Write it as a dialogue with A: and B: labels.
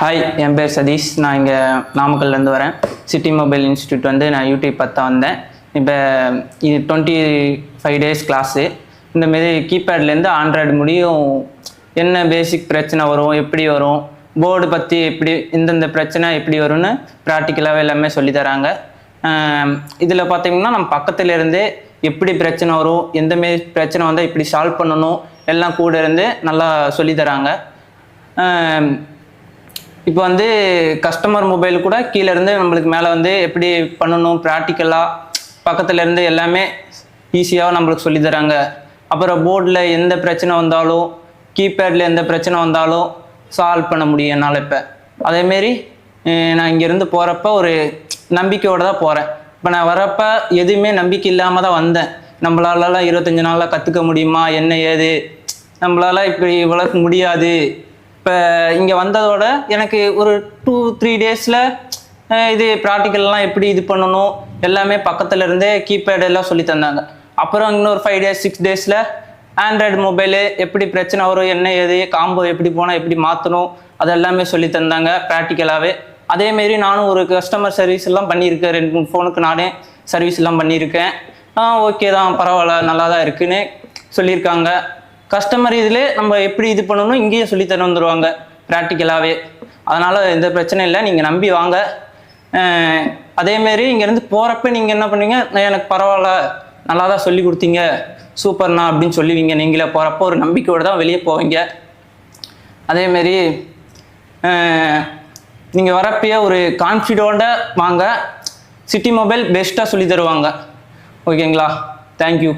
A: Hi, என் பேர் சதீஷ். நான் இங்கே நாமக்கல்லேருந்து வரேன். சிட்டி மொபைல் இன்ஸ்டியூட் வந்து நான் யூடியூப் பார்த்து வந்தேன். இப்போ இது 25 டேஸ் கிளாஸு. இந்தமாரி கீபேட்லேருந்து ஆண்ட்ராய்டு முடியும் என்ன பேசிக் பிரச்சனை வரும், எப்படி வரும், போர்டு பற்றி எப்படி இந்தந்த பிரச்சனை எப்படி வரும்னு ப்ராக்டிக்கலாகவே எல்லாமே சொல்லித்தராங்க. இதில் பார்த்திங்கன்னா நம்ம பக்கத்துலேருந்தே எப்படி பிரச்சனை வரும், எந்தமாரி பிரச்சனை வந்தால் இப்படி சால்வ் பண்ணணும் எல்லாம் கூட இருந்து நல்லா சொல்லித்தராங்க. இப்போ வந்து கஸ்டமர் மொபைல் கூட கீழே இருந்து நம்மளுக்கு மேலே வந்து எப்படி பண்ணணும் ப்ராக்டிக்கலாக பக்கத்துலேருந்து எல்லாமே ஈஸியாக நம்மளுக்கு சொல்லித்தராங்க. அப்புறம் போர்டில் எந்த பிரச்சனை வந்தாலும் கீபேடில் எந்த பிரச்சனை வந்தாலும் சால்வ் பண்ண முடியும் என்னால். இப்போ அதேமாரி நான் இங்கேருந்து போகிறப்ப ஒரு நம்பிக்கையோடு தான் போகிறேன். இப்போ நான் வரப்போ எதுவுமே நம்பிக்கை இல்லாமல் தான் வந்தேன். நம்மளாலலாம் 25 நாளில் கற்றுக்க முடியுமா, என்ன ஏது, நம்மளால இப்படி வளர்க்க முடியாது. இப்போ இங்கே வந்ததோட எனக்கு ஒரு 2-3 டேஸில் இது ப்ராக்டிக்கல்லாம் எப்படி இது பண்ணணும் எல்லாமே பக்கத்தில் இருந்தே கீபேட் எல்லாம் சொல்லி தந்தாங்க. அப்புறம் இன்னொரு 5 டேஸ் 6 டேஸில் ஆண்ட்ராய்டு மொபைலு எப்படி பிரச்சனை வரும், என்ன ஏது, காம்போ எப்படி போனால் எப்படி மாற்றணும் அதெல்லாமே சொல்லி தந்தாங்க ப்ராக்டிக்கலாகவே. அதேமாரி நானும் ஒரு கஸ்டமர் சர்வீஸ் எல்லாம் பண்ணியிருக்கேன். 2-3 ஃபோனுக்கு நானே சர்வீஸ் எல்லாம் பண்ணியிருக்கேன். ஓகே தான், பரவாயில்ல, நல்லா தான் இருக்குன்னு சொல்லியிருக்காங்க. கஸ்டமர் இதில் நம்ம எப்படி இது பண்ணணும் இங்கேயும் சொல்லி தர வந்துடுவாங்க ப்ராக்டிக்கலாகவே. அதனால் எந்த பிரச்சனையும் இல்லை, நீங்கள் நம்பி வாங்க. அதேமாரி இங்கேருந்து போகிறப்ப நீங்கள் என்ன பண்ணுவீங்க, எனக்கு பரவாயில்ல நல்லா தான் சொல்லி கொடுத்தீங்க சூப்பர்ண்ணா அப்படின்னு சொல்லுவீங்க. நீங்களே போகிறப்போ ஒரு நம்பிக்கையோடு தான் வெளியே போவீங்க. அதேமாரி நீங்கள் வரப்பயே ஒரு கான்ஃபிடென்ட்டாக வாங்க. சிட்டி மொபைல் பெஸ்ட்டாக சொல்லி தருவாங்க. ஓகேங்களா? தேங்க்யூ.